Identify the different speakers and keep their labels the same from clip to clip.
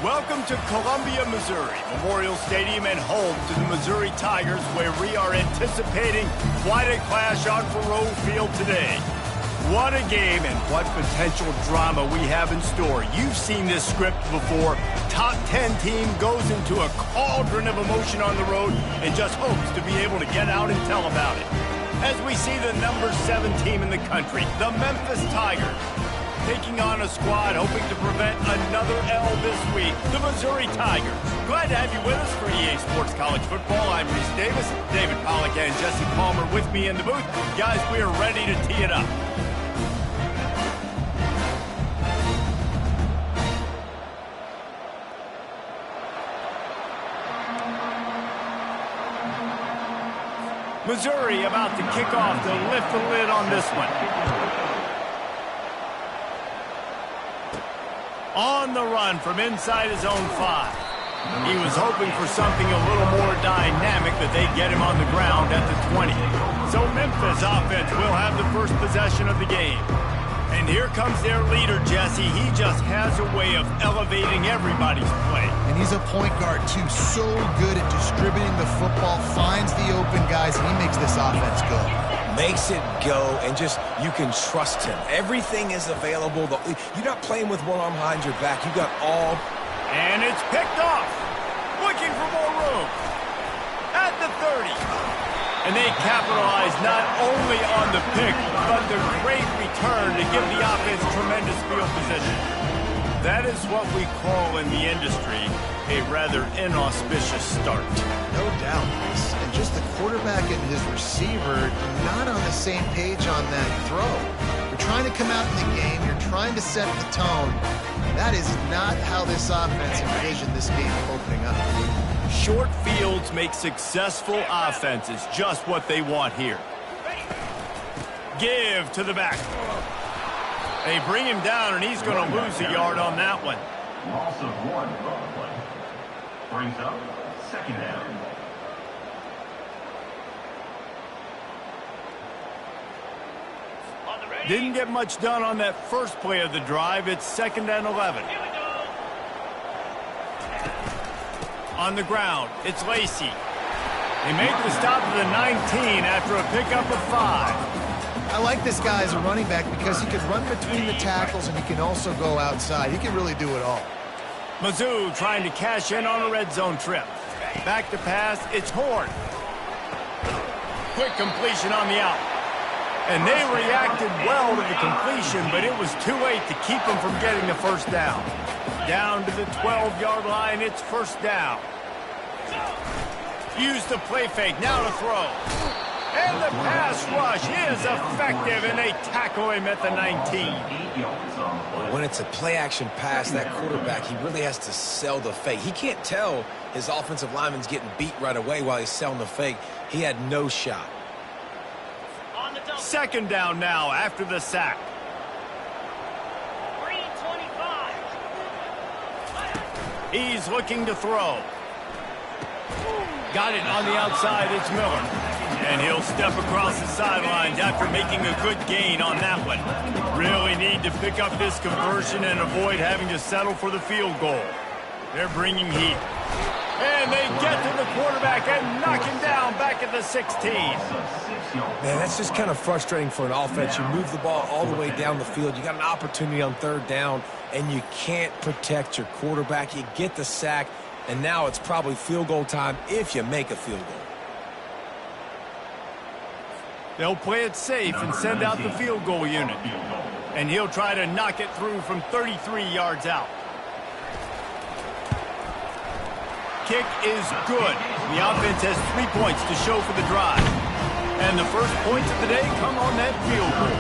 Speaker 1: Welcome to Columbia, Missouri, Memorial Stadium and home to the Missouri Tigers, where we are anticipating quite a clash on Faroe Field today. What a game and what potential drama we have in store. You've seen this script before. Top 10 team goes into a cauldron of emotion on the road and just hopes to be able to get out and tell about it. As we see the number 7 team in the country, the Memphis Tigers, taking on a squad hoping to prevent another L this week, the Missouri Tigers. Glad to have you with us for EA Sports College Football. I'm Reese Davis, David Pollack and Jesse Palmer with me in the booth. Guys, we are ready to tee it up. Missouri about to kick off to lift the lid on this one. On the run from inside his own 5. He was hoping for something a little more dynamic, but they get him on the ground at the 20. So Memphis offense will have the first possession of the game. And here comes their leader, Jesse. He just has a way of elevating everybody's play.
Speaker 2: And he's a point guard, too. So good at distributing the football, finds the open guys, and he makes this offense go.
Speaker 3: Makes it go, and just, you can trust him. Everything is available. You're not playing with one arm behind your back. You got all.
Speaker 1: And it's picked off. Looking for more room. At the 30. And they capitalize not only on the pick, but the great return to give the offense tremendous field position. That is what we call in the industry a rather inauspicious start.
Speaker 2: No doubt. And just the quarterback and his receiver not on the same page on that throw. You're trying to come out in the game. You're trying to set the tone. That is not how this offense envisioned this game opening up.
Speaker 1: Short fields make successful offenses just what they want here. Give to the back. They bring him down, and he's going to lose a yard on that one.
Speaker 4: Loss of 1 play. Brings up second down.
Speaker 1: Didn't get much done on that first play of the drive. It's 2nd and 11. On the ground, it's Lacey. They make the stop at the 19 after a pickup of 5.
Speaker 2: I like this guy as a running back because he can run between the tackles and he can also go outside. He can really do it all.
Speaker 1: Mizzou trying to cash in on a red zone trip. Back to pass, it's Horn. Quick completion on the out. And they reacted well to the completion, but it was too late to keep them from getting the first down. Down to the 12-yard line, it's first down. Use the play fake, now to throw. And the pass rush is effective, and they tackle him at the 19.
Speaker 3: When it's a play-action pass, that quarterback, he really has to sell the fake. He can't tell his offensive lineman's getting beat right away while he's selling the fake. He had no shot.
Speaker 1: 2nd down now after the sack. 3:25. He's looking to throw. Got it on the outside, it's Miller. And he'll step across the sidelines after making a good gain on that one. Really need to pick up this conversion and avoid having to settle for the field goal. They're bringing heat. And they get to the quarterback and knock him down back at the 16.
Speaker 3: Man, that's just kind of frustrating for an offense. You move the ball all the way down the field. You got an opportunity on 3rd down, and you can't protect your quarterback. You get the sack, and now it's probably field goal time if you make a field goal.
Speaker 1: They'll play it safe and send out the field goal unit. And he'll try to knock it through from 33 yards out. Kick is good. The offense has 3 points to show for the drive. And the first points of the day come on that field goal.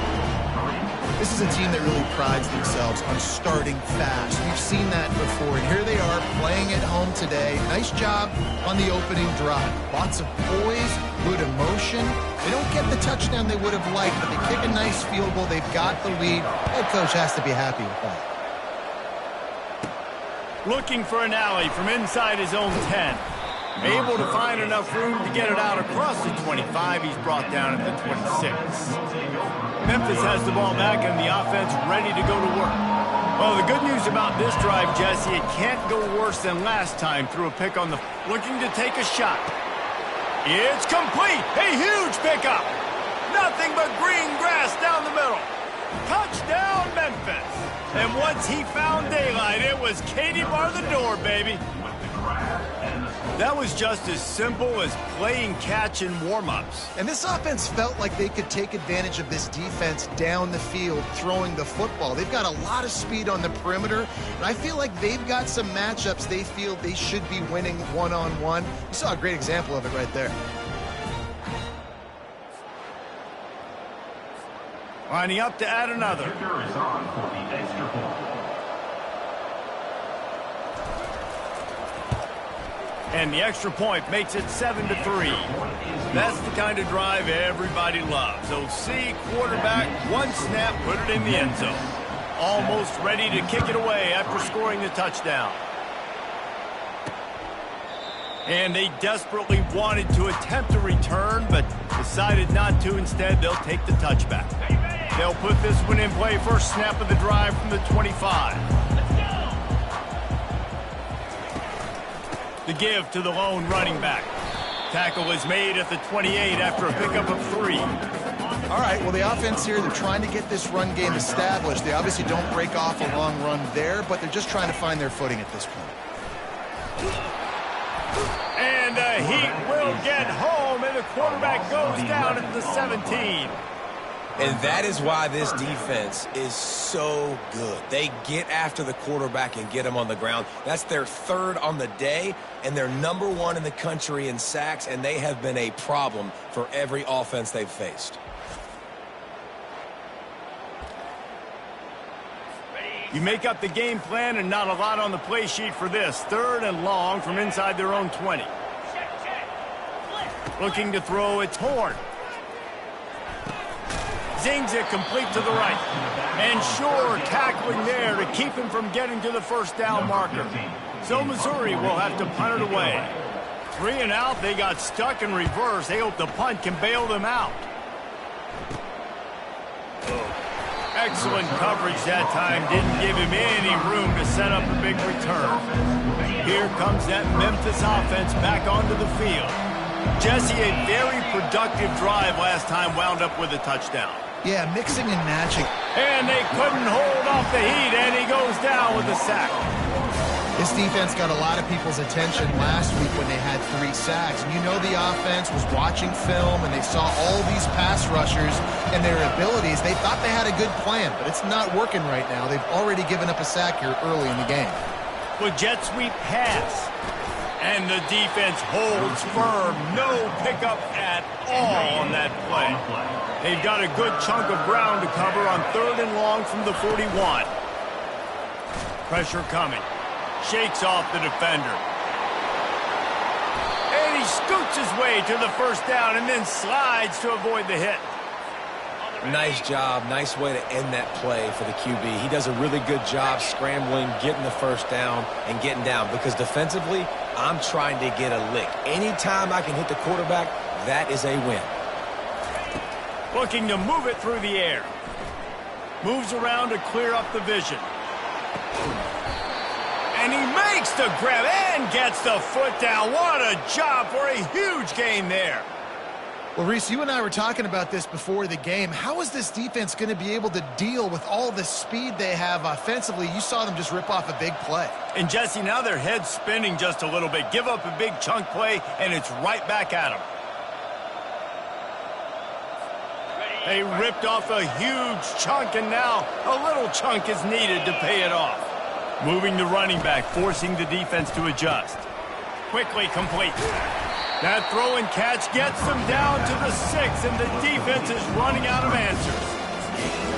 Speaker 2: This is a team that really prides themselves on starting fast. We've seen that before, and here they are playing at home today. Nice job on the opening drive. Lots of poise, good emotion. They don't get the touchdown they would have liked, but they kick a nice field goal. They've got the lead. Head coach has to be happy with that.
Speaker 1: Looking for an alley from inside his own 10. Able to find enough room to get it out across the 25. He's brought down at the 26. Memphis has the ball back and the offense ready to go to work. Well, the good news about this drive, Jesse, it can't go worse than last time through a pick on the... Looking to take a shot. It's complete. A huge pickup. Nothing but green grass down the middle. Touchdown, Memphis. And once he found daylight, it was Katie bar the door, baby. That was just as simple as playing catch in warm-ups.
Speaker 2: And this offense felt like they could take advantage of this defense down the field throwing the football. They've got a lot of speed on the perimeter, and I feel like they've got some matchups they feel they should be winning one-on-one. You saw a great example of it right there.
Speaker 1: Lining up to add another.
Speaker 4: Kicker is on for the extra point.
Speaker 1: And the extra point makes it 7-3. That's the kind of drive everybody loves. OC, quarterback, one snap, put it in the end zone. Almost ready to kick it away after scoring the touchdown. And they desperately wanted to attempt a return, but decided not to. Instead, they'll take the touchback. They'll put this one in play. First snap of the drive from the 25. The give to the lone running back. Tackle is made at the 28 after a pickup of 3.
Speaker 2: All right, well, the offense here, they're trying to get this run game established. They obviously don't break off a long run there, but they're just trying to find their footing at this point.
Speaker 1: And he will get home, and the quarterback goes down at the 17.
Speaker 3: And that is why this defense is so good. They get after the quarterback and get him on the ground. That's their third on the day, and they're number 1 in the country in sacks, and they have been a problem for every offense they've faced.
Speaker 1: You make up the game plan and not a lot on the play sheet for this. 3rd and long from inside their own 20. Looking to throw, it's Horn. Zings it complete to the right. And Shore tackling there to keep him from getting to the first down marker. So Missouri will have to punt it away. 3 and out, they got stuck in reverse. They hope the punt can bail them out. Excellent coverage that time. Didn't give him any room to set up a big return. Here comes that Memphis offense back onto the field. Jesse, a very productive drive last time, wound up with a touchdown.
Speaker 2: Yeah, mixing and matching.
Speaker 1: And they couldn't hold off the heat, and he goes down with a sack.
Speaker 2: This defense got a lot of people's attention last week when they had 3 sacks. And you know the offense was watching film, and they saw all these pass rushers and their abilities. They thought they had a good plan, but it's not working right now. They've already given up a sack here early in the game.
Speaker 1: With jet sweep pass. And the defense holds firm. No pickup at all on that play. They've got a good chunk of ground to cover on 3rd and long from the 41. Pressure coming. Shakes off the defender. And he scoots his way to the first down and then slides to avoid the hit.
Speaker 3: Nice job. Nice way to end that play for the QB. He does a really good job scrambling, getting the first down, and getting down. Because defensively, I'm trying to get a lick. Anytime I can hit the quarterback, that is a win.
Speaker 1: Looking to move it through the air. Moves around to clear up the vision. And he makes the grab and gets the foot down. What a job for a huge gain there.
Speaker 2: Well, Reese, you and I were talking about this before the game. How is this defense going to be able to deal with all the speed they have offensively? You saw them just rip off a big play.
Speaker 1: And, Jesse, now their head's spinning just a little bit. Give up a big chunk play, and it's right back at them. They ripped off a huge chunk, and now a little chunk is needed to pay it off. Moving the running back, forcing the defense to adjust. Quickly complete. That throw and catch gets them down to the 6, and the defense is running out of answers.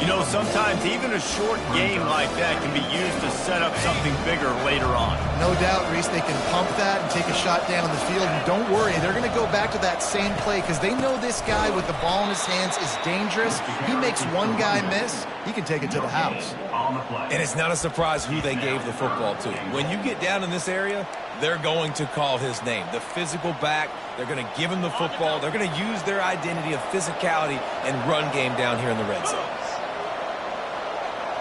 Speaker 1: You know, sometimes even a short game like that can be used to set up something bigger later on.
Speaker 2: No doubt, Reese, they can pump that and take a shot down the field. And don't worry, they're going to go back to that same play because they know this guy with the ball in his hands is dangerous. He makes one guy miss, he can take it to the house.
Speaker 3: And it's not a surprise who they gave the football to. When you get down in this area, they're going to call his name. The physical back, they're going to give him the football. They're going to use their identity of physicality and run game down here in the red zone.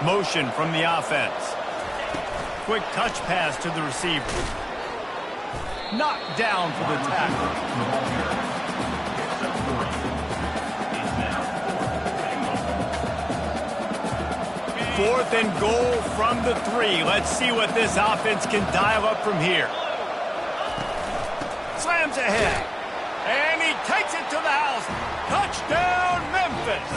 Speaker 1: Motion from the offense. Quick touch pass to the receiver. Knocked down for the tackle. 4th and goal from the 3. Let's see what this offense can dial up from here. Slams ahead. And he takes it to the house. Touchdown, Memphis.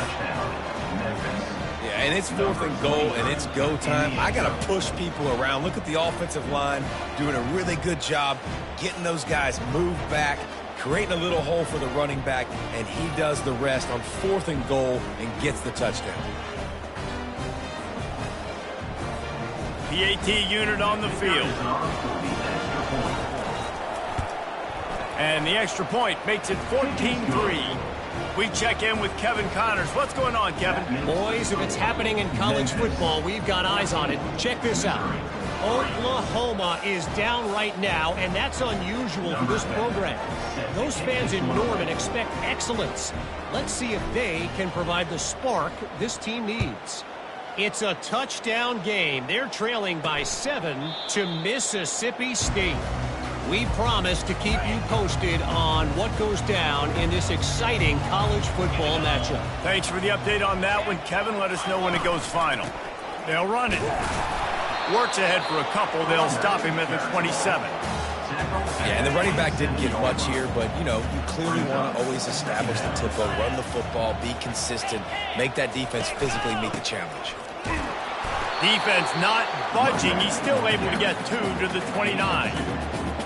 Speaker 3: Yeah, and it's 4th and goal, and it's go time. I got to push people around. Look at the offensive line doing a really good job getting those guys moved back, creating a little hole for the running back, and he does the rest on 4th and goal and gets the touchdown.
Speaker 1: PAT unit on the field. And the extra point makes it 14-3. We check in with Kevin Connors. What's going on, Kevin?
Speaker 5: Boys, if it's happening in college football, we've got eyes on it. Check this out. Oklahoma is down right now, and that's unusual for this program. Those fans in Norman expect excellence. Let's see if they can provide the spark this team needs. It's a touchdown game. They're trailing by 7 to Mississippi State. We promise to keep you posted on what goes down in this exciting college football matchup.
Speaker 1: Thanks for the update on that one, Kevin. Let us know when it goes final. They'll run it. Works ahead for a couple. They'll stop him at the 27.
Speaker 3: Yeah, and the running back didn't get much here, but, you know, you clearly want to always establish the tempo, run the football, be consistent, make that defense physically meet the challenge.
Speaker 1: Defense not budging. He's still able to get 2 to the 29.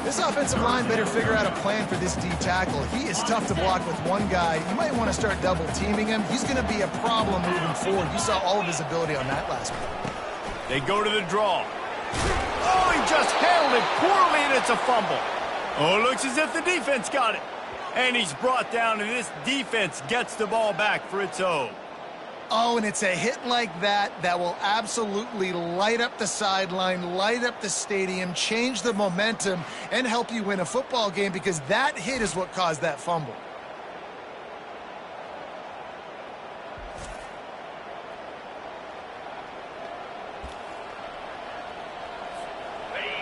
Speaker 2: This offensive line better figure out a plan for this D tackle. He is tough to block with one guy. You might want to start double teaming him. He's going to be a problem moving forward. You saw all of his ability on that last play.
Speaker 1: They go to the draw. Oh, he just handled it poorly, and it's a fumble. Oh, it looks as if the defense got it. And he's brought down, and this defense gets the ball back for its own.
Speaker 2: Oh, and it's a hit like that that will absolutely light up the sideline, light up the stadium, change the momentum, and help you win a football game, because that hit is what caused that fumble.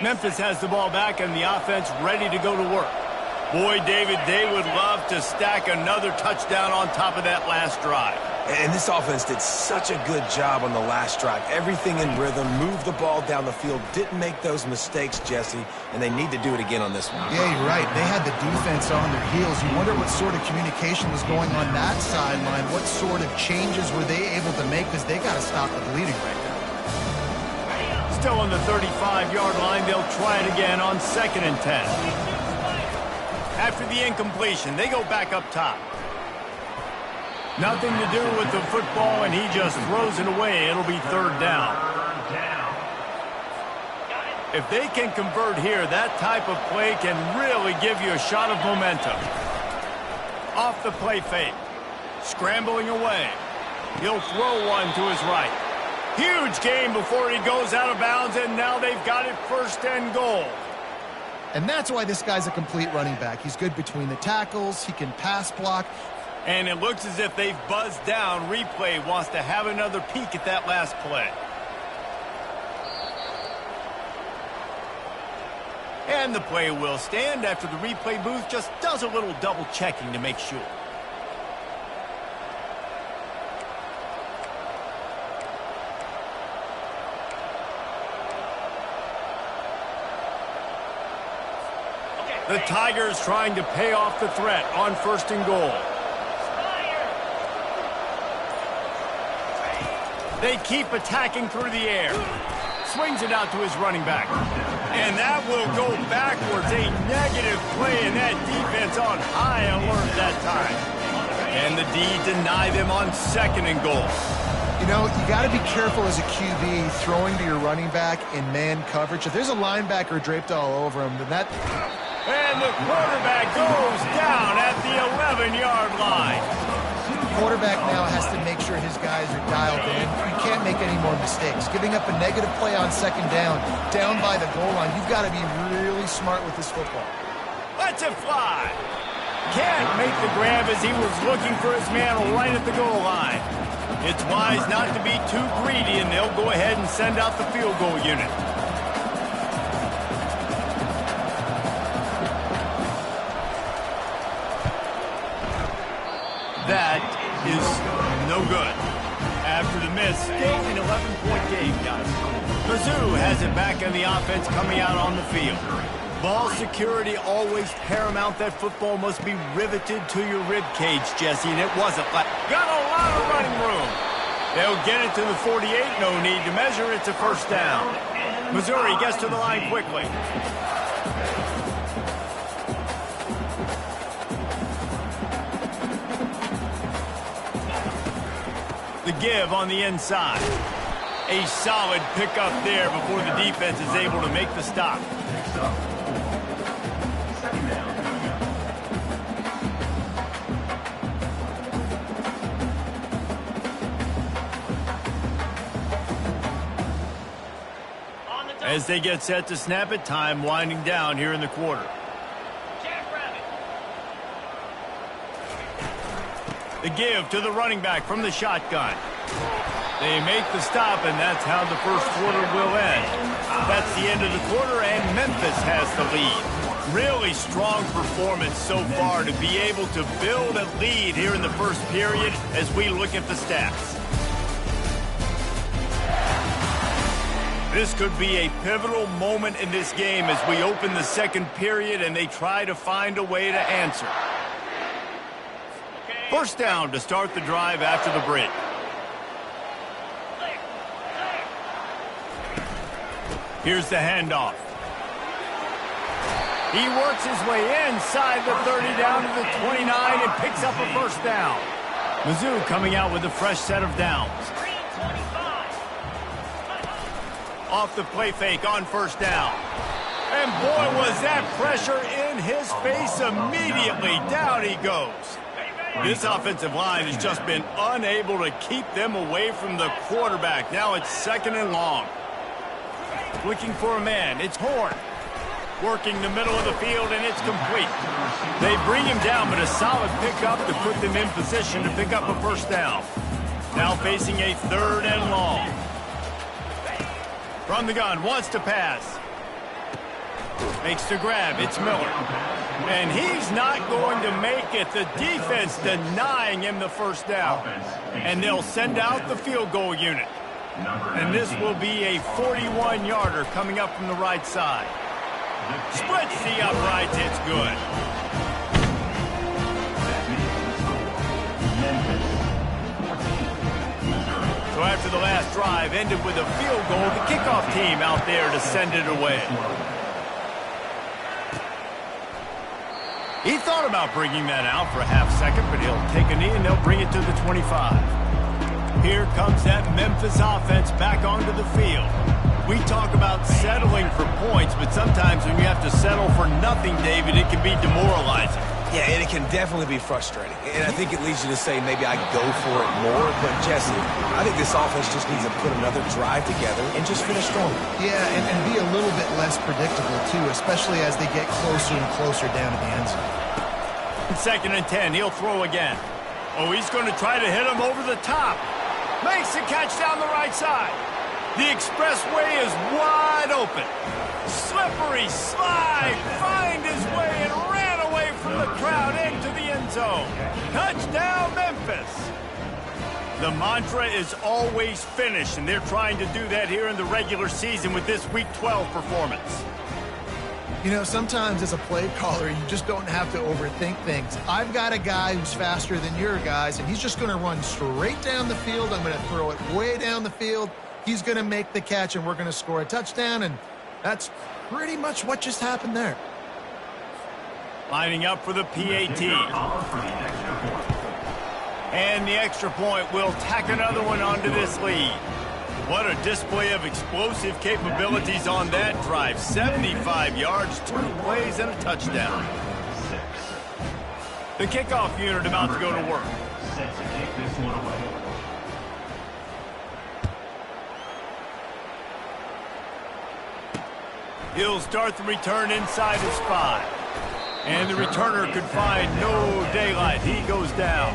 Speaker 1: Memphis has the ball back and the offense ready to go to work. Boy, David, they would love to stack another touchdown on top of that last drive.
Speaker 3: And this offense did such a good job on the last drive. Everything in rhythm, moved the ball down the field, didn't make those mistakes, Jesse, and they need to do it again on this one.
Speaker 2: Yeah, you're right. They had the defense on their heels. You wonder what sort of communication was going on that sideline. What sort of changes were they able to make, because they got to stop the bleeding right now.
Speaker 1: Still on the 35-yard line, they'll try it again on 2nd and 10. After the incompletion, they go back up top. Nothing to do with the football, and he just throws it away. It'll be 3rd down. If they can convert here, that type of play can really give you a shot of momentum. Off the play fake. Scrambling away. He'll throw one to his right. Huge gain before he goes out of bounds, and now they've got it 1st and goal.
Speaker 2: And that's why this guy's a complete running back. He's good between the tackles. He can pass block.
Speaker 1: And it looks as if they've buzzed down. Replay wants to have another peek at that last play. And the play will stand after the replay booth just does a little double checking to make sure. The Tigers trying to pay off the threat on 1st and goal. They keep attacking through the air. Swings it out to his running back. And that will go backwards. A negative play, and that defense on high alert that time. And the D deny them on 2nd and goal.
Speaker 2: You know, you got to be careful as a QB throwing to your running back in man coverage. If there's a linebacker draped all over him, then that...
Speaker 1: And the quarterback goes down at the 11-yard line.
Speaker 2: quarterback now has to make sure his guys are dialed in. You can't make any more mistakes. Giving up a negative play on second down by the goal line, you've got to be really smart with this football.
Speaker 1: Let's it fly. Can't make the grab as he was looking for his man right at the goal line. It's wise not to be too greedy, and they'll go ahead and send out the field goal unit. That is no good. After the miss, still an 11-point game, guys. Mizzou has it back on the offense coming out on the field. Ball security always paramount. That football must be riveted to your rib cage, Jesse, and it wasn't. Got a lot of running room. They'll get it to the 48. No need to measure. It's a first down. Missouri gets to the line quickly. The give on the inside. A solid pickup there before the defense is able to make the stop.
Speaker 4: Second down.
Speaker 1: As they get set to snap it, time winding down here in the quarter. The give to the running back from the shotgun. They make the stop, and that's how the first quarter will end. That's the end of the quarter, and Memphis has the lead. Really strong performance so far to be able to build a lead here in the first period as we look at the stats. This could be a pivotal moment in this game as we open the second period and they try to find a way to answer. First down to start the drive after the break. Here's the handoff. He works his way inside the 30 down to the 29 and picks up a first down. Mizzou coming out with a fresh set of downs. Off the play fake on first down. And boy, was that pressure in his face immediately. Down he goes. This offensive line has just been unable to keep them away from the quarterback. Now it's second and long. Looking for a man. It's Horn. Working the middle of the field, and it's complete. They bring him down, but a solid pickup to put them in position to pick up a first down. Now facing a third and long. From the gun, wants to pass. Makes the grab. It's Miller. And he's not going to make it. The defense denying him the first down. And they'll send out the field goal unit. And this will be a 41-yarder coming up from the right side. Splits the uprights. It's good. So after the last drive ended with a field goal, the kickoff team out there to send it away. He thought about bringing that out for a half second, but he'll take a knee and they'll bring it to the 25. Here comes that Memphis offense back onto the field. We talk about settling for points, but sometimes when you have to settle for nothing, David, it can be demoralizing.
Speaker 3: Yeah, and it can definitely be frustrating. And I think it leads you to say maybe I go for it more. But, Jesse, I think this offense just needs to put another drive together and just finish strong.
Speaker 2: Yeah, and be a little bit less predictable, too, especially as they get closer and closer down to the end zone.
Speaker 1: Second and 10, he'll throw again. Oh, he's going to try to hit him over the top. Makes the catch down the right side. The expressway is wide open. Slippery slide, find his way and ran away from the crowd into the end zone. Touchdown, Memphis. The mantra is always finish, and they're trying to do that here in the regular season with this Week 12 performance.
Speaker 2: You know, sometimes as a play caller, you just don't have to overthink things. I've got a guy who's faster than your guys, and he's just going to run straight down the field. I'm going to throw it way down the field. He's going to make the catch, and we're going to score a touchdown, and that's pretty much what just happened there.
Speaker 1: Lining up for the PAT. And the extra point will tack another one onto this lead. What a display of explosive capabilities on that drive. 75 yards, 2 plays, and a touchdown. The kickoff unit about to go to work.
Speaker 4: set to kick this one away.
Speaker 1: He'll start the return inside his 5. And the returner could find no daylight. He goes down.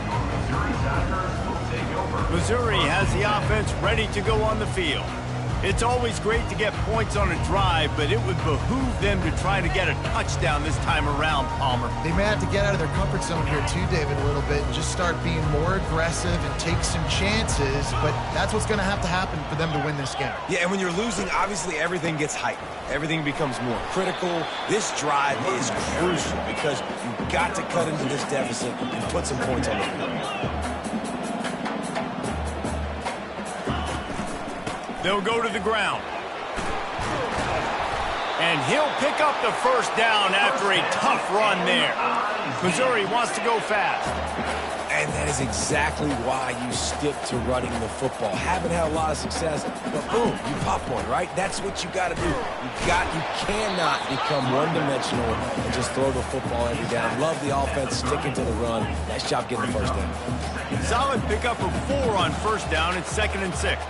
Speaker 1: Missouri has the offense ready to go on the field. It's always great to get points on a drive, but it would behoove them to try to get a touchdown this time around, Palmer.
Speaker 2: They may have to get out of their comfort zone here too, David, a little bit, and just start being more aggressive and take some chances, but that's what's going to happen for them to win this game.
Speaker 3: Yeah, and when you're losing, obviously everything gets heightened. Everything becomes more critical. This drive is crucial because you've got to cut into this deficit and put some points on the field.
Speaker 1: They'll go to the ground. And he'll pick up the first down after a tough run there. Missouri wants to go fast.
Speaker 3: And that is exactly why you stick to running the football. Haven't had a lot of success, but boom, you pop one, right? That's what you got to do. You cannot become one-dimensional and just throw the football every down. Love the offense sticking to the run. Nice job getting the first down.
Speaker 1: Solid pickup of 4 on first down. It's 2nd and 6.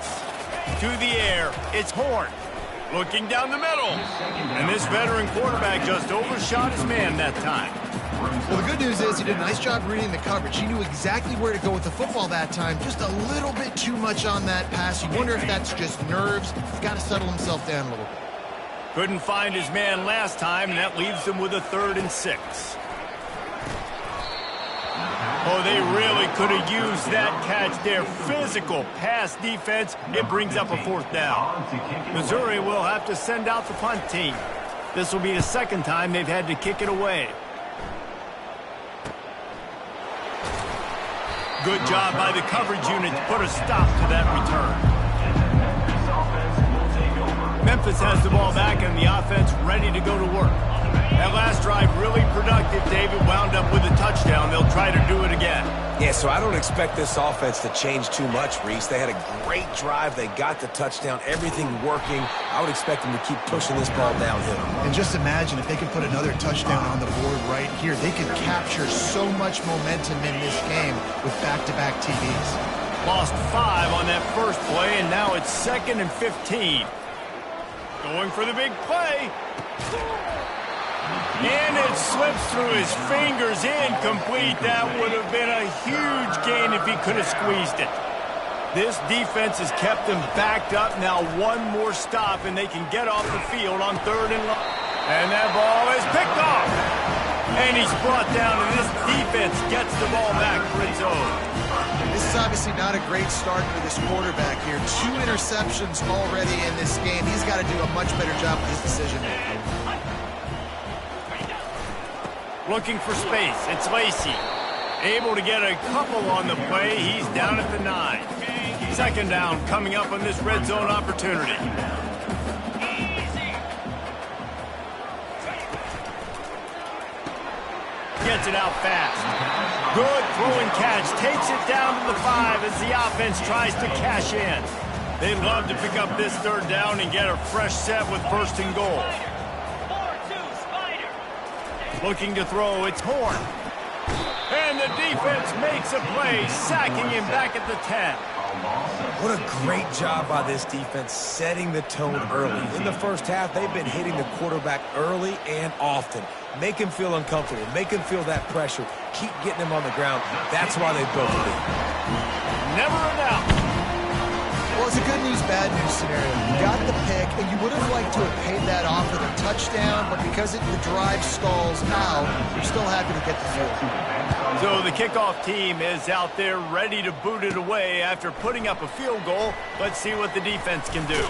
Speaker 1: To the air, it's Horn. Looking down the middle. And this veteran quarterback just overshot his man that time.
Speaker 2: Well, the good news is he did a nice job reading the coverage. He knew exactly where to go with the football that time. Just a little bit too much on that pass. You wonder if that's just nerves. He's got to settle himself down a little bit.
Speaker 1: Couldn't find his man last time, and that leaves him with a 3rd and 6. Oh, they really could have used that catch there. Physical pass defense. It brings up a 4th down. Missouri will have to send out the punt team. This will be the 2nd time they've had to kick it away. Good job by the coverage unit to put a stop to that return. Memphis has the ball back and the offense ready to go to work. That last drive really productive. David wound up with a touchdown. They'll try to do it again.
Speaker 3: Yeah, so I don't expect this offense to change too much, Reese. They had a great drive. They got the touchdown. Everything working. I would expect them to keep pushing this ball downhill.
Speaker 2: And just imagine if they can put another touchdown on the board right here. They could capture so much momentum in this game with back-to-back TDs.
Speaker 1: Lost 5 on that first play, and now it's 2nd and 15. Going for the big play. And it slips through his fingers, incomplete. That would have been a huge gain if he could have squeezed it. This defense has kept them backed up. Now one more stop, and they can get off the field on 3rd and long. And that ball is picked off. And he's brought down, and this defense gets the ball back for its own.
Speaker 2: This is obviously not a great start for this quarterback here. 2 interceptions already in this game. He's got to do a much better job with his decision-making.
Speaker 1: Looking for space. It's Lacey. Able to get a couple on the play. He's down at the 9. 2nd down coming up on this red zone opportunity. Gets it out fast. Good throwing catch. Takes it down to the 5 as the offense tries to cash in. They'd love to pick up this 3rd down and get a fresh set with 1st and goal. Looking to throw, it's Horn. And the defense makes a play, sacking him back at the 10.
Speaker 3: What a great job by this defense setting the tone early. In the first half, they've been hitting the quarterback early and often. Make him feel uncomfortable. Make him feel that pressure. Keep getting him on the ground. That's why they built the lead.
Speaker 1: Never a doubt.
Speaker 2: Well, it's a good news, bad news scenario. You got the pick, and you would have liked to have paid that off with a touchdown, but because the drive stalls out, you're still happy to get the field.
Speaker 1: So the kickoff team is out there ready to boot it away after putting up a field goal. Let's see what the defense can do.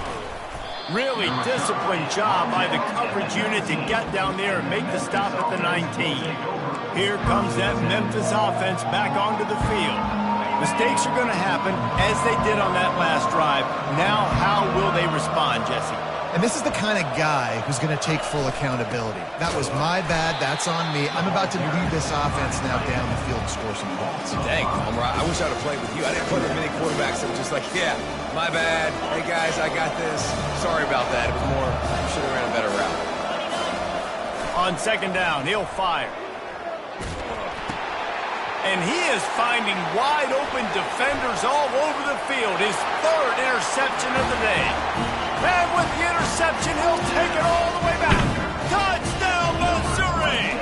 Speaker 1: Really disciplined job by the coverage unit to get down there and make the stop at the 19. Here comes that Memphis offense back onto the field. Mistakes are going to happen, as they did on that last drive. Now, how will they respond, Jesse?
Speaker 2: And this is the kind of guy who's going to take full accountability. That was my bad. That's on me. I'm about to lead this offense now down the field and score some points.
Speaker 3: Dang, Palmer, I wish I would have played with you. I didn't play with many quarterbacks that were just like, yeah, my bad. Hey, guys, I got this. Sorry about that. It was more, I should have ran a better route.
Speaker 1: On 2nd down, he'll fire. And he is finding wide-open defenders all over the field. His third interception of the day. And with the interception, he'll take it all the way back. Touchdown, Missouri!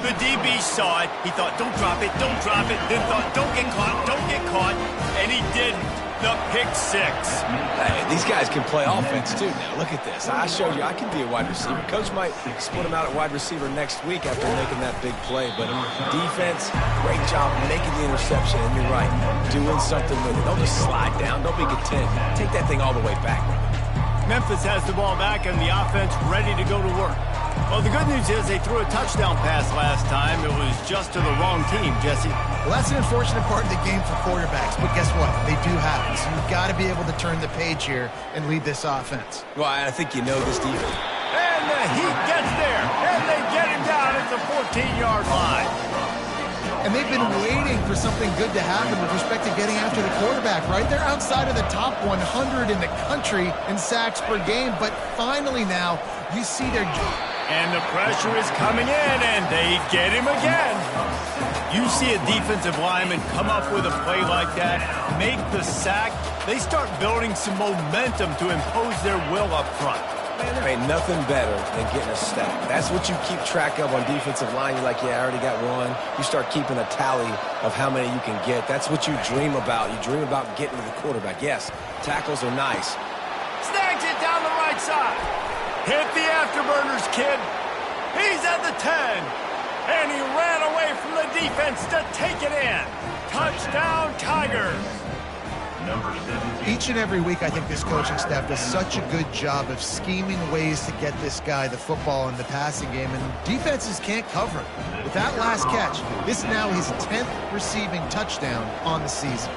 Speaker 1: The DB saw it. He thought, don't drop it, don't drop it. Then thought, don't get caught. And he didn't. The pick six.
Speaker 3: Hey, these guys can play offense, too, now. Look at this. I showed you I can be a wide receiver. Coach might split him out at wide receiver next week after making that big play. But defense, great job making the interception. And you're right, doing something with it. Don't just slide down. Don't be content. Take that thing all the way back.
Speaker 1: Memphis has the ball back and the offense ready to go to work. Well, the good news is they threw a touchdown pass last time. It was just to the wrong team, Jesse.
Speaker 2: Well, that's an unfortunate part of the game for quarterbacks, but guess what? They do happen, so you've got to be able to turn the page here and lead this offense.
Speaker 3: Well, I think you know this defense.
Speaker 1: And the Heat gets there, and they get him down at the 14-yard line.
Speaker 2: And they've been waiting for something good to happen with respect to getting after the quarterback, right? They're outside of the top 100 in the country in sacks per game, but finally now you see their...
Speaker 1: And the pressure is coming in, and they get him again. You see a defensive lineman come up with a play like that, make the sack, they start building some momentum to impose their will up front.
Speaker 3: Man, there ain't nothing better than getting a stack. That's what you keep track of on defensive line. You're like, yeah, I already got one. You start keeping a tally of how many you can get. That's what you dream about. You dream about getting to the quarterback. Yes, tackles are nice.
Speaker 1: Snags it down the right side. Hit the afterburners, kid. He's at the 10. And he ran away from the defense to take it in. Touchdown, Tigers.
Speaker 2: Each and every week, I think this coaching staff does such a good job of scheming ways to get this guy the football in the passing game, and defenses can't cover it. With that last catch, this is now his 10th receiving touchdown on the season.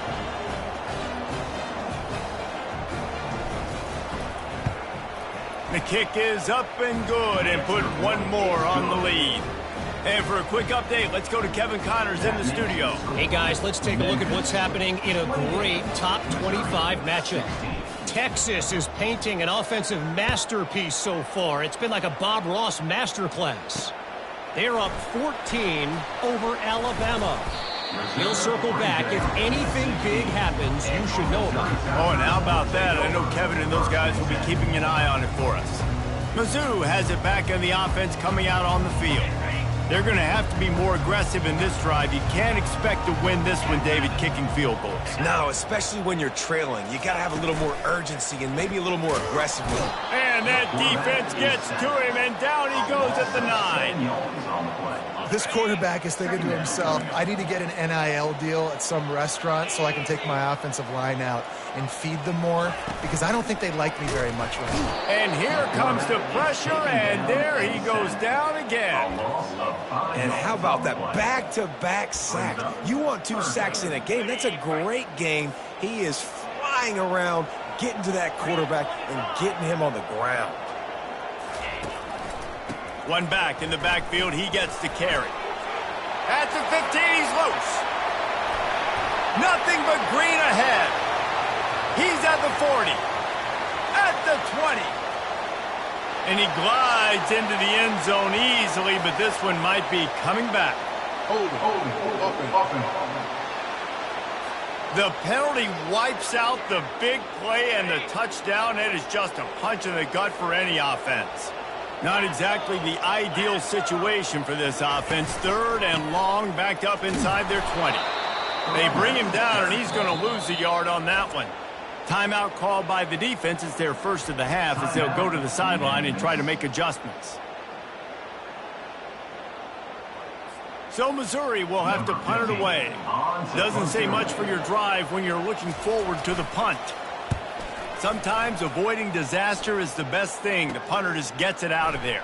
Speaker 1: The kick is up and good and put one more on the lead. And for a quick update, let's go to Kevin Connors in the studio.
Speaker 5: Hey, guys, let's take a look at what's happening in a great top 25 matchup. Texas is painting an offensive masterpiece so far. It's been like a Bob Ross masterclass. They're up 14 over Alabama. He'll circle back. If anything big happens, you should know about it.
Speaker 1: Oh, and how about that? I know Kevin and those guys will be keeping an eye on it for us. Mizzou has it back in the offense coming out on the field. They're going to have to be more aggressive in this drive. You can't expect to win this one, David, kicking field goals.
Speaker 3: No, especially when you're trailing. You got to have a little more urgency and maybe a little more aggressiveness.
Speaker 1: And that defense gets to him, and down he goes at the 9.
Speaker 2: This quarterback is thinking to himself, I need to get an NIL deal at some restaurant so I can take my offensive line out and feed them more, because I don't think they like me very much right now.
Speaker 1: And here comes the pressure, and there he goes down again.
Speaker 3: And how about that back-to-back sack? You want 2 sacks in a game. That's a great game. He is flying around, getting to that quarterback and getting him on the ground.
Speaker 1: One back in the backfield, he gets the carry. At the 15, he's loose. Nothing but green ahead. He's at the 40. At the 20. And he glides into the end zone easily, but this one might be coming back. The penalty wipes out the big play and the touchdown. It is just a punch in the gut for any offense. Not exactly the ideal situation for this offense. 3rd and long, backed up inside their 20. They bring him down, and he's going to lose a yard on that one. Timeout called by the defense. It's their first of the half as they'll go to the sideline and try to make adjustments. So Missouri will have to punt it away. Doesn't say much for your drive when you're looking forward to the punt. Sometimes avoiding disaster is the best thing. The punter just gets it out of there.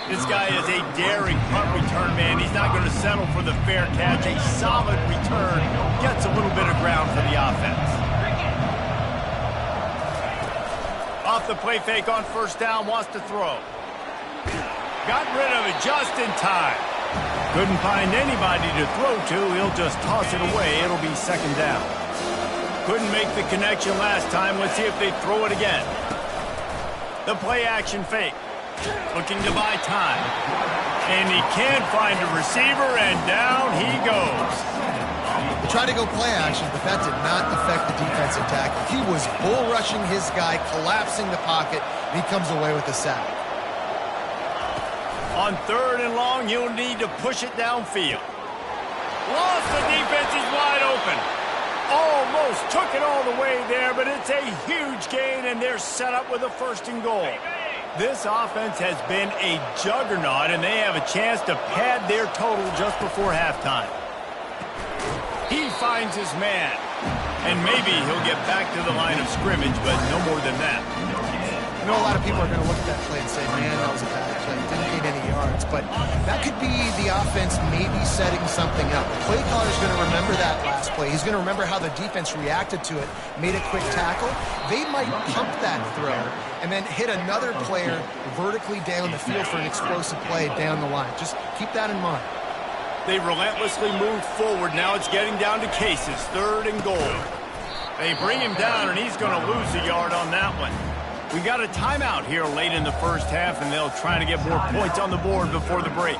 Speaker 1: This guy is a daring punt return man. He's not going to settle for the fair catch. A solid return gets a little bit of ground for the offense. Off the play fake on first down, wants to throw. Got rid of it just in time. Couldn't find anybody to throw to. He'll just toss it away. It'll be second down. Couldn't make the connection last time. Let's see if they throw it again. The play action fake. Looking to buy time. And he can't find a receiver, and down he goes.
Speaker 2: He tried to go play action, but that did not affect the defensive tackle. He was bull rushing his guy, collapsing the pocket, and he comes away with a sack.
Speaker 1: On 3rd and long, you'll need to push it downfield. Lost, the defense is wide open. Almost took it all the way there, but it's a huge gain, and they're set up with a 1st and goal. This offense has been a juggernaut, and they have a chance to pad their total just before halftime. He finds his man, and maybe he'll get back to the line of scrimmage, but no more than that.
Speaker 2: I know a lot of people are going to look at that play and say, man, that was a bad play. Didn't gain any yards. But that could be the offense maybe setting something up. The play caller's going to remember that last play. He's going to remember how the defense reacted to it, made a quick tackle. They might pump that throw and then hit another player vertically down the field for an explosive play down the line. Just keep that in mind.
Speaker 1: They relentlessly moved forward. Now it's getting down to cases. 3rd and goal. They bring him down, and he's going to lose a yard on that one. We got a timeout here late in the 1st half, and they'll try to get more points on the board before the break.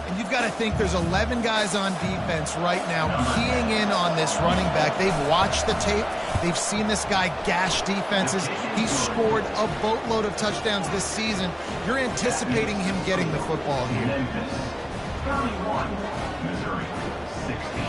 Speaker 2: And you've got to think there's 11 guys on defense right now keying in on this running back. They've watched the tape. They've seen this guy gash defenses. He's scored a boatload of touchdowns this season. You're anticipating him getting the football here.
Speaker 4: Memphis, 31, Missouri, 16.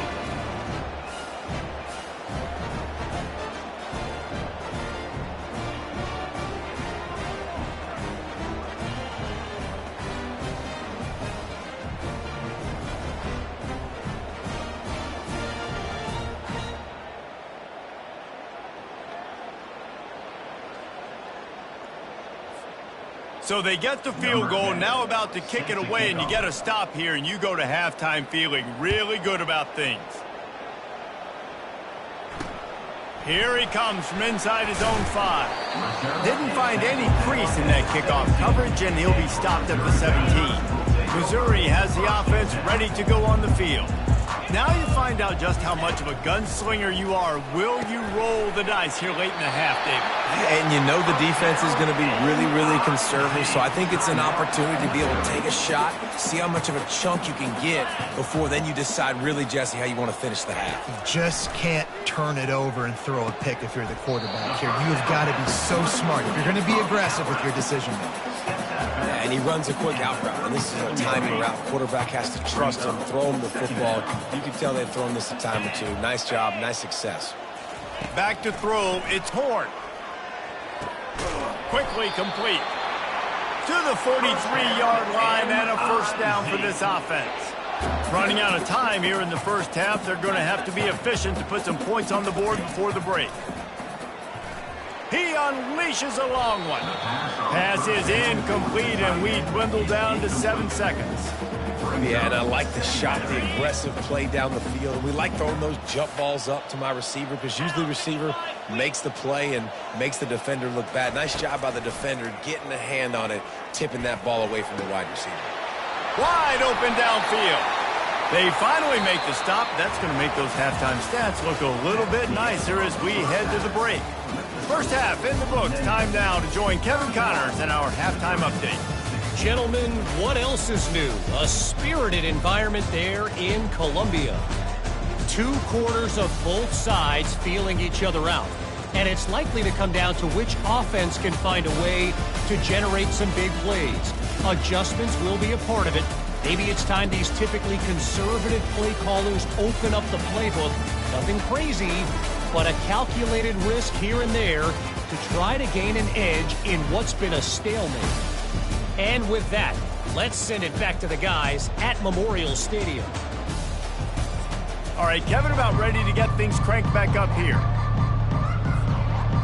Speaker 1: So they get the field goal, now about to kick it away, and you get a stop here, and you go to halftime feeling really good about things. Here he comes from inside his own 5. Didn't find any crease in that kickoff coverage, and he'll be stopped at the 17. Missouri has the offense ready to go on the field. Now you find out just how much of a gunslinger you are. Will you roll the dice here late in the half, David?
Speaker 3: And you know the defense is going to be really, really conservative, so I think it's an opportunity to be able to take a shot, see how much of a chunk you can get before then you decide really, Jesse, how you want to finish the half.
Speaker 2: You just can't turn it over and throw a pick if you're the quarterback here. You have got to be so smart if you're going to be aggressive with your decision making.
Speaker 3: And he runs a quick out route, and this is a timing route. Quarterback has to trust him, throw him the football. You can tell they've thrown this a time or two. Nice job, nice success.
Speaker 1: Back to throw, it's Horn. Quickly complete. To the 43-yard line and a 1st down for this offense. Running out of time here in the 1st half. They're going to have to be efficient to put some points on the board before the break. He unleashes a long one. Pass is incomplete, and we dwindle down to 7 seconds.
Speaker 3: Yeah, and I like the shot, the aggressive play down the field. We like throwing those jump balls up to my receiver because usually the receiver makes the play and makes the defender look bad. Nice job by the defender getting a hand on it, tipping that ball away from the wide receiver.
Speaker 1: Wide open downfield. They finally make the stop. That's going to make those halftime stats look a little bit nicer as we head to the break. 1st half in the books. Time now to join Kevin Connors in our halftime update.
Speaker 5: Gentlemen, what else is new? A spirited environment there in Columbia. 2 quarters of both sides feeling each other out. And it's likely to come down to which offense can find a way to generate some big plays. Adjustments will be a part of it. Maybe it's time these typically conservative play callers open up the playbook. Nothing crazy, but a calculated risk here and there to try to gain an edge in what's been a stalemate. And with that, let's send it back to the guys at Memorial Stadium.
Speaker 1: All right, Kevin, about ready to get things cranked back up here.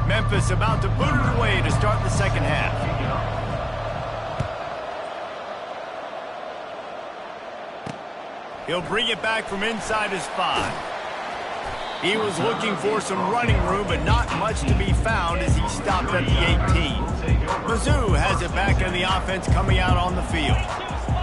Speaker 1: Memphis about to boot it away to start the 2nd half. He'll bring it back from inside his 5. He was looking for some running room, but not much to be found as he stopped at the 18. Mizzou has it back in the offense coming out on the field.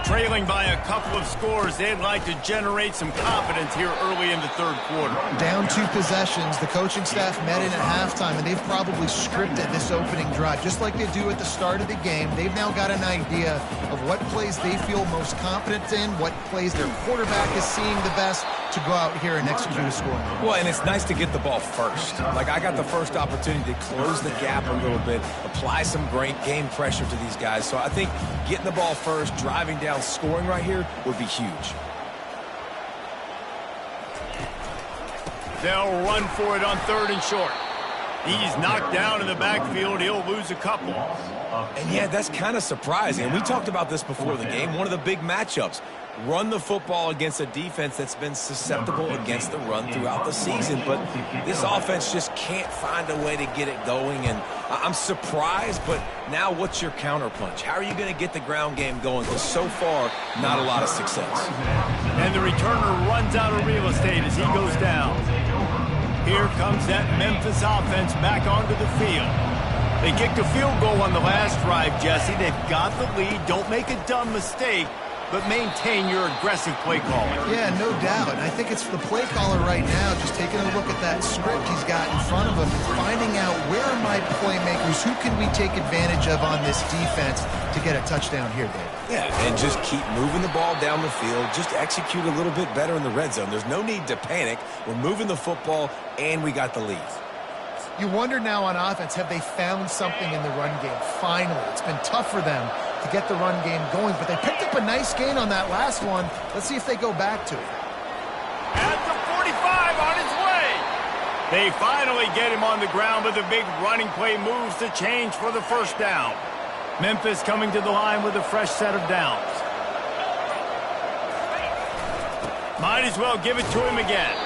Speaker 1: Trailing by a couple of scores, they'd like to generate some confidence here early in the third quarter.
Speaker 2: Down 2 possessions. The coaching staff met in at halftime, and they've probably scripted this opening drive. Just like they do at the start of the game, they've now got an idea of what plays they feel most confident in, what plays their quarterback is seeing the best to go out here and execute a score.
Speaker 3: Well, and it's nice to get the ball first. Like, I got the first opportunity to close the gap a little bit, apply some great game pressure to these guys. So I think getting the ball first, driving down, scoring right here would be huge.
Speaker 1: They'll run for it on 3rd and short. He's knocked down in the backfield. He'll lose a couple.
Speaker 3: And yeah, that's kind of surprising. And we talked about this before the game. One of the big matchups. Run the football against a defense that's been susceptible against the run throughout the season. But this offense just can't find a way to get it going. And I'm surprised, but now what's your counterpunch? How are you going to get the ground game going? Because so far, not a lot of success.
Speaker 1: And the returner runs out of real estate as he goes down. Here comes that Memphis offense back onto the field. They kicked a field goal on the last drive, Jesse. They've got the lead. Don't make a dumb mistake, but maintain your aggressive play calling.
Speaker 2: Yeah, no doubt. And I think it's the play caller right now just taking a look at that script he's got in front of him and finding out where are my playmakers, who can we take advantage of on this defense to get a touchdown here, Dave.
Speaker 3: Yeah, and just keep moving the ball down the field. Just execute a little bit better in the red zone. There's no need to panic. We're moving the football, and we got the lead.
Speaker 2: You wonder now on offense, have they found something in the run game? Finally, it's been tough for them to get the run game going, but they picked up a nice gain on that last one. Let's see if they go back to it.
Speaker 1: At the 45 on his way. They finally get him on the ground, but the big running play moves the change for the first down. Memphis coming to the line with a fresh set of downs. Might as well give it to him again.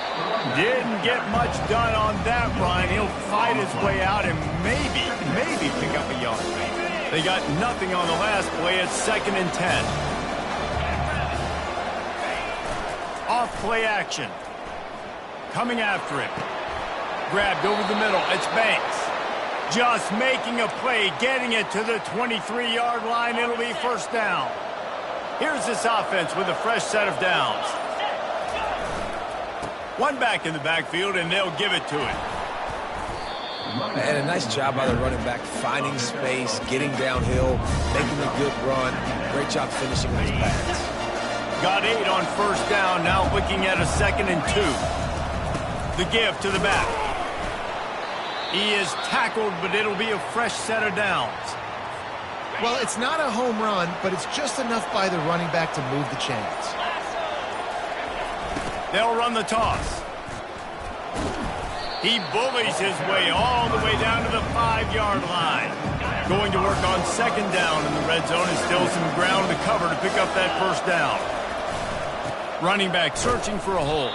Speaker 1: Didn't get much done on that run. He'll fight his way out and maybe pick up a yard. They got nothing on the last play. It's 2nd and 10. Off play action. Coming after him. Grabbed over the middle. It's Banks. Just making a play, getting it to the 23-yard line. It'll be first down. Here's this offense with a fresh set of downs. One back in the backfield, and they'll give it to him.
Speaker 3: And a nice job by the running back, finding space, getting downhill, making a good run. Great job finishing with his pass.
Speaker 1: Got 8 on first down, now looking at a 2nd and 2. The give to the back. He is tackled, but it'll be a fresh set of downs.
Speaker 2: Well, it's not a home run, but it's just enough by the running back to move the chains.
Speaker 1: They'll run the toss. He bullies his way all the way down to the 5-yard line. Going to work on 2nd down in the red zone and still some ground to cover to pick up that first down. Running back searching for a hole.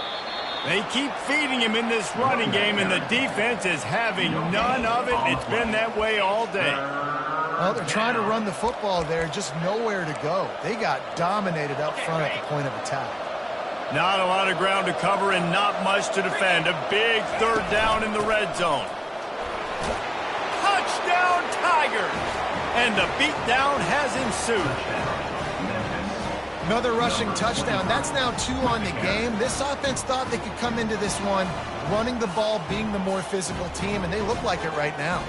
Speaker 1: They keep feeding him in this running game, and the defense is having none of it. It's been that way all day.
Speaker 2: Well, they're trying to run the football there, just nowhere to go. They got dominated up front at the point of attack.
Speaker 1: Not a lot of ground to cover and not much to defend. A big 3rd down in the red zone. Touchdown, Tigers! And the beatdown has ensued.
Speaker 2: Another rushing touchdown. That's now 2 on the game. This offense thought they could come into this one running the ball, being the more physical team, and they look like it right now.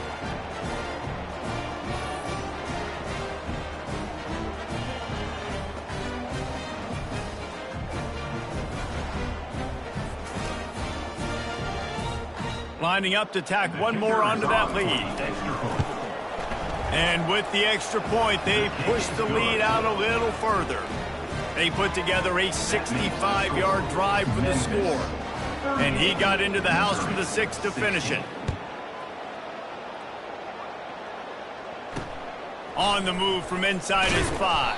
Speaker 1: Lining up to tack one more onto that lead. And with the extra point, they push the lead out a little further. They put together a 65-yard drive for the score. And he got into the house for the 6 to finish it. On the move from inside his 5.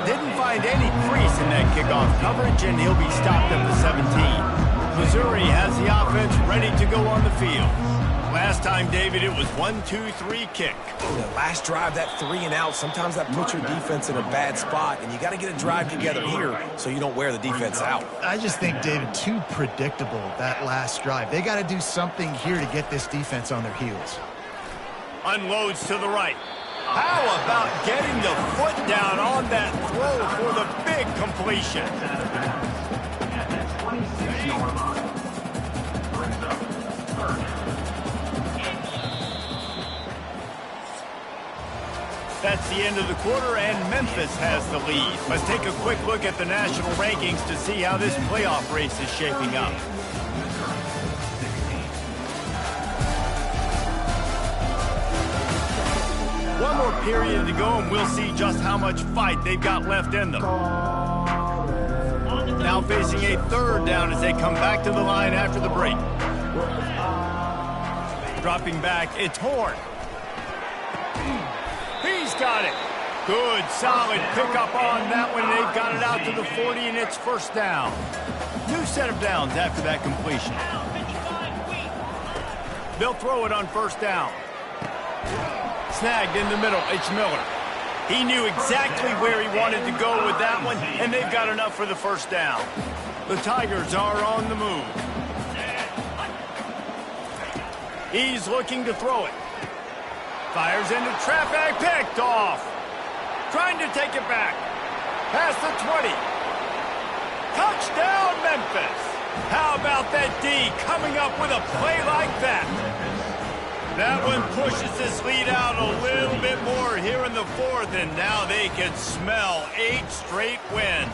Speaker 1: Didn't find any crease in that kickoff coverage, and he'll be stopped at the 17. Missouri has the offense ready to go on the field. Last time, David, it was 1-2-3 kick.
Speaker 3: The last drive, that 3 and out, sometimes that puts your defense in a bad spot, and you got to get a drive together here so you don't wear the defense out.
Speaker 2: I just think, David, too predictable, that last drive. They got to do something here to get this defense on their heels.
Speaker 1: Unloads to the right. How about getting the foot down on that throw for the big completion?
Speaker 4: At the 26-yard line. Brings up third down.
Speaker 1: That's the end of the quarter, and Memphis has the lead. Let's take a quick look at the national rankings to see how this playoff race is shaping up. One more period to go, and we'll see just how much fight they've got left in them. Now facing a third down as they come back to the line after the break. Dropping back, it's Horn. He's got it. Good, solid pickup on that one. They've got it out to the 40, and it's first down. New set of downs after that completion. They'll throw it on first down. Snagged in the middle, it's Miller. He knew exactly where he wanted to go with that one, and they've got enough for the first down. The Tigers are on the move. He's looking to throw it. Fires into traffic, picked off. Trying to take it back. Past the 20. Touchdown, Memphis. How about that D coming up with a play like that? That one pushes this lead out a little bit more here in the fourth, and now they can smell 8 straight wins.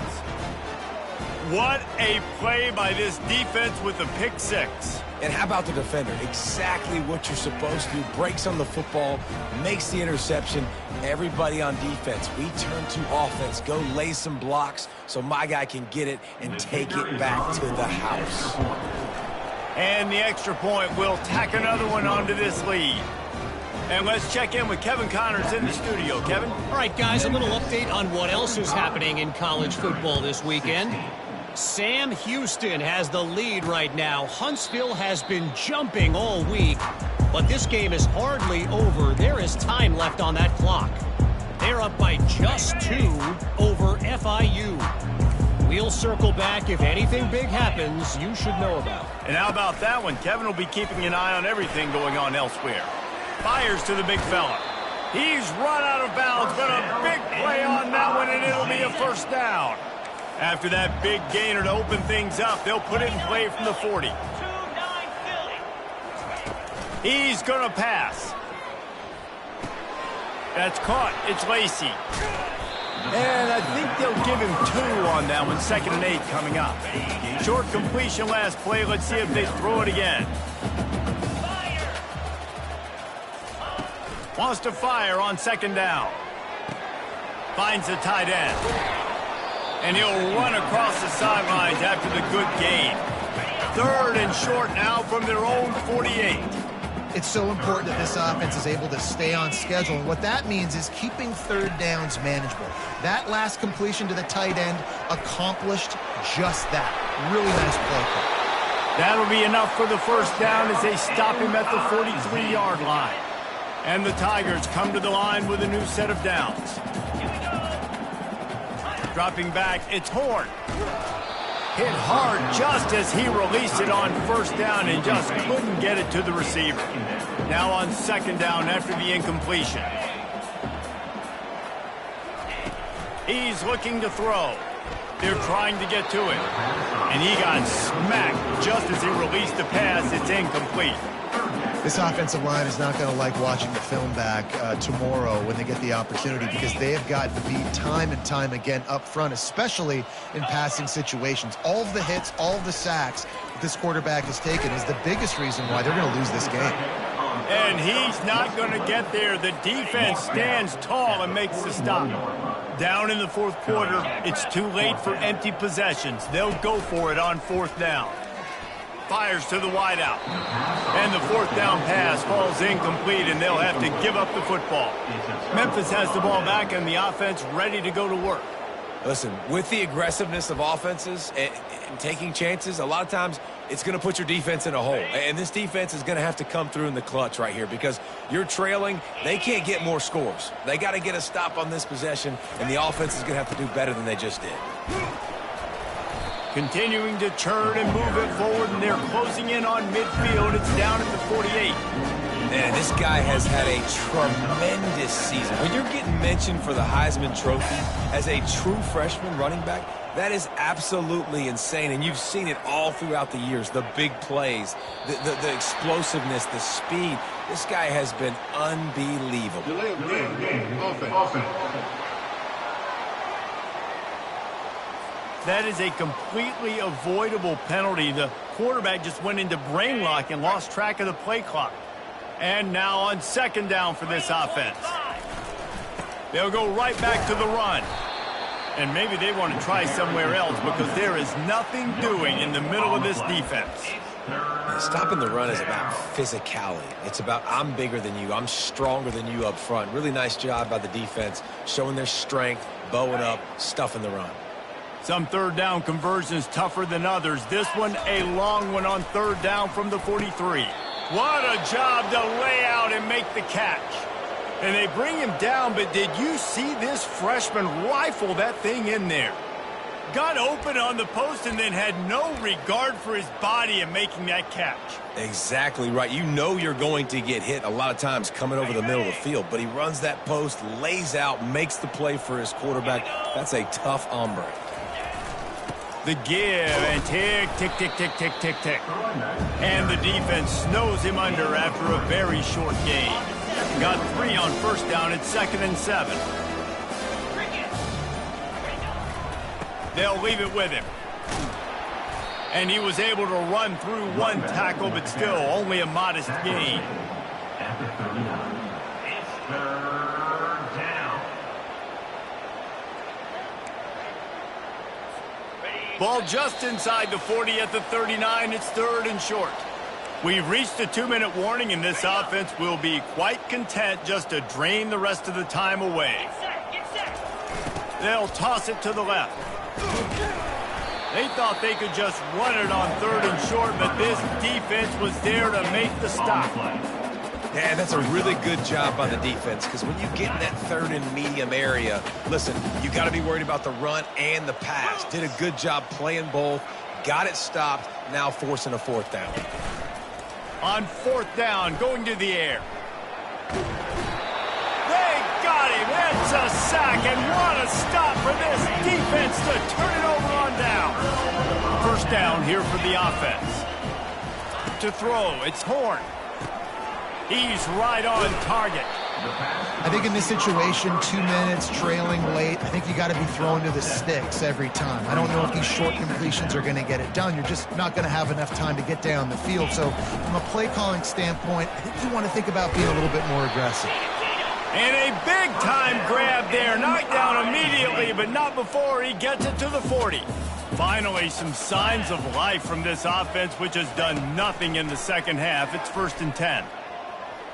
Speaker 1: What a play by this defense with the pick six.
Speaker 3: And how about the defender? Exactly what you're supposed to do. Breaks on the football, makes the interception. Everybody on defense, we turn to offense. Go lay some blocks so my guy can get it and take it back to the house.
Speaker 1: And the extra point will tack another one onto this lead. And let's check in with Kevin Connors in the studio. Kevin?
Speaker 5: All right, guys, a little update on what else is happening in college football this weekend. Sam Houston has the lead right now. Huntsville has been jumping all week, but this game is hardly over. There is time left on that clock. They're up by just 2 over FIU. We'll circle back if anything big happens you should know about.
Speaker 1: And how about that one? Kevin will be keeping an eye on everything going on elsewhere. Fires to the big fella. He's run out of bounds, but a big play on that one, and it'll be a first down. After that big gainer to open things up, they'll put it in play from the 40. He's going to pass. That's caught. It's Lacey. And I think they'll give him 2 on that one. 2nd and 8 coming up. Short completion last play. Let's see if they throw it again. Wants to fire on 2nd down. Finds the tight end. And he'll run across the sidelines after the good gain. 3rd and short now from their own 48.
Speaker 2: It's so important that this offense is able to stay on schedule. And what that means is keeping 3rd downs manageable. That last completion to the tight end accomplished just that. Really nice play call.
Speaker 1: That'll be enough for the first down as they stop him at the 43-yard line. And the Tigers come to the line with a new set of downs. Dropping back, it's Horn. Hit hard just as he released it on first down and just couldn't get it to the receiver. Now on 2nd down after the incompletion. He's looking to throw. They're trying to get to him. And he got smacked just as he released the pass. It's incomplete.
Speaker 2: This offensive line is not going to like watching the film back tomorrow when they get the opportunity, because they have gotten beat time and time again up front, especially in passing situations. All of the hits, all of the sacks that this quarterback has taken is the biggest reason why they're going to lose this game.
Speaker 1: And he's not going to get there. The defense stands tall and makes the stop. Down in the 4th quarter, it's too late for empty possessions. They'll go for it on 4th down. Fires to the wideout. And the 4th down pass falls incomplete, and they'll have to give up the football. Memphis has the ball back and the offense ready to go to work.
Speaker 3: Listen, with the aggressiveness of offenses and taking chances, a lot of times it's going to put your defense in a hole. And this defense is going to have to come through in the clutch right here, because you're trailing. They can't get more scores. They got to get a stop on this possession, and the offense is going to have to do better than they just did.
Speaker 1: Continuing to churn and move it forward, and they're closing in on midfield. It's down at the 48.
Speaker 3: Man, this guy has had a tremendous season. When you're getting mentioned for the Heisman Trophy as a true freshman running back, that is absolutely insane, and you've seen it all throughout the years. The big plays, the explosiveness, the speed. This guy has been unbelievable.
Speaker 1: That is a completely avoidable penalty. The quarterback just went into brain lock and lost track of the play clock. And now on second down for this offense. They'll go right back to the run. And maybe they want to try somewhere else because there is nothing doing in the middle of this defense.
Speaker 3: Stopping the run is about physicality. It's about I'm bigger than you, I'm stronger than you up front. Really nice job by the defense, showing their strength, bowing up, stuffing the run.
Speaker 1: Some third down conversions tougher than others. This one a long one on third down from the 43. What a job to lay out and make the catch. And they bring him down, but did you see this freshman rifle that thing in there? Got open on the post and then had no regard for his body in making that catch.
Speaker 3: Exactly right. You know you're going to get hit a lot of times coming over the middle of the field, but he runs that post, lays out, makes the play for his quarterback. That's a tough hombre.
Speaker 1: The give, and tick, tick, tick, tick, tick, tick, tick. And the defense snows him under after a very short gain. Got 3 on first down. It's 2nd and 7. They'll leave it with him. And he was able to run through one tackle, but still only a modest gain.
Speaker 4: At the 39, it's third down.
Speaker 1: Ball just inside the 40 at the 39. It's 3rd and short. We've reached a 2-minute warning, and this offense will be quite content just to drain the rest of the time away. They'll toss it to the left. They thought they could just run it on 3rd and short, but this defense was there to make the stop.
Speaker 3: Yeah, that's a really good job by the defense, because when you get in that 3rd and medium area, listen, you got to be worried about the run and the pass. Did a good job playing both, got it stopped, now forcing a 4th down.
Speaker 1: On 4th down, going to the air. They got him. It's a sack, and what a stop for this defense to turn it over on down. 1st down here for the offense. To throw, it's Horn. He's right on target.
Speaker 2: I think in this situation, 2 minutes, trailing late, I think you got to be throwing to the sticks every time. I don't know if these short completions are going to get it done. You're just not going to have enough time to get down the field. So from a play calling standpoint, I think you want to think about being a little bit more aggressive.
Speaker 1: And a big-time grab there. Knocked down immediately, but not before he gets it to the 40. Finally, some signs of life from this offense, which has done nothing in the second half. It's 1st and 10.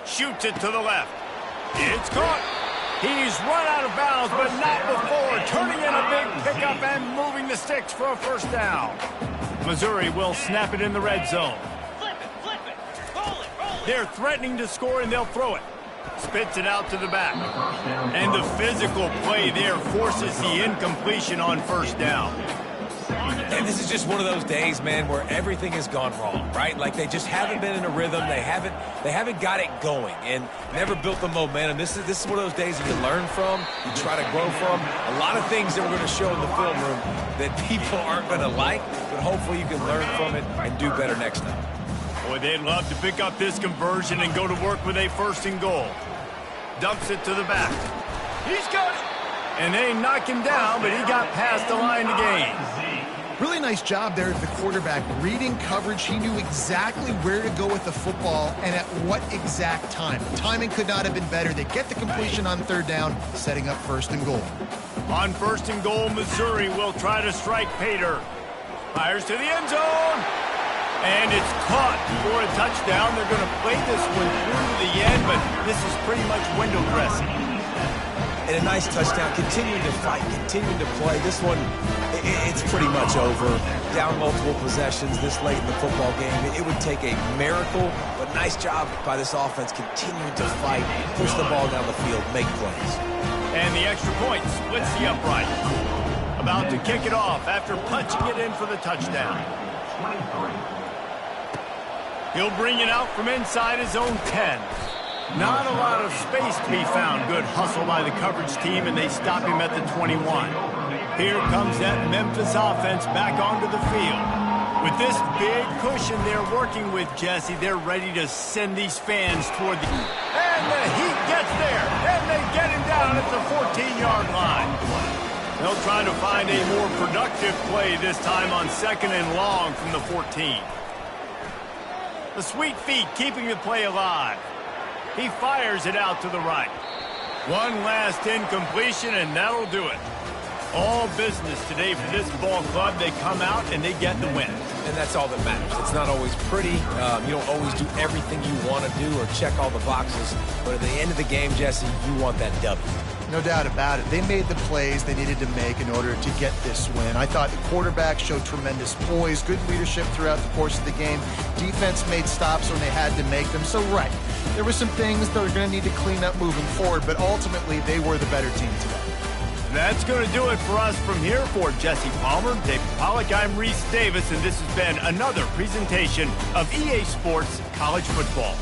Speaker 1: Shoots it to the left. It's caught. He's run out of bounds, but not before. Turning in a big pickup and moving the sticks for a 1st down. Missouri will snap it in the red zone.
Speaker 6: Flip it, roll it.
Speaker 1: They're threatening to score, and they'll throw it. Spits it out to the back. And the physical play there forces the incompletion on 1st down.
Speaker 3: And this is just one of those days, man, where everything has gone wrong, right? Like they just haven't been in a rhythm. They haven't got it going and never built the momentum. This is one of those days that you learn from, you try to grow from. A lot of things that we're going to show in the film room that people aren't going to like, but hopefully you can learn from it and do better next time.
Speaker 1: Boy, they'd love to pick up this conversion and go to work with a 1st and goal. Dumps it to the back. He's got it. And they knock him down, but he got past the line to gain.
Speaker 2: Really nice job there at the quarterback. Reading coverage, he knew exactly where to go with the football and at what exact time. The timing could not have been better. They get the completion on 3rd down, setting up 1st and goal.
Speaker 1: On 1st and goal, Missouri will try to strike Pater. Fires to the end zone. And it's caught for a touchdown. They're going to play this one through to the end, but this is pretty much window dressing.
Speaker 3: And a nice touchdown, continuing to fight, continuing to play. This one, it's pretty much over. Down multiple possessions this late in the football game. It would take a miracle, but nice job by this offense continuing to fight, push the ball down the field, make plays.
Speaker 1: And the extra point splits the upright. about to kick it off after punching it in for the touchdown.
Speaker 4: 23.
Speaker 1: He'll bring it out from inside his own 10. Not a lot of space to be found. Good hustle by the coverage team, and they stop him at the 21. Here comes that Memphis offense back onto the field. With this big cushion they're working with, Jesse, they're ready to send these fans toward the... And the Heat gets there, and they get him down at the 14-yard line. They'll try to find a more productive play this time on 2nd and long from the 14. The sweet feet keeping the play alive. He fires it out to the right. One last incompletion, and that'll do it. All business today for this ball club. They come out and they get the win.
Speaker 3: And that's all that matters. It's not always pretty. You don't always do everything you want to do or check all the boxes. But at the end of the game, Jesse, you want that W.
Speaker 2: No doubt about it. They made the plays they needed to make in order to get this win. I thought the quarterback showed tremendous poise, good leadership throughout the course of the game. Defense made stops when they had to make them. So, right, there were some things that were going to need to clean up moving forward, but ultimately they were the better team today.
Speaker 1: That's going to do it for us from here. For Jesse Palmer, David Pollack, I'm Reese Davis, and this has been another presentation of EA Sports College Football.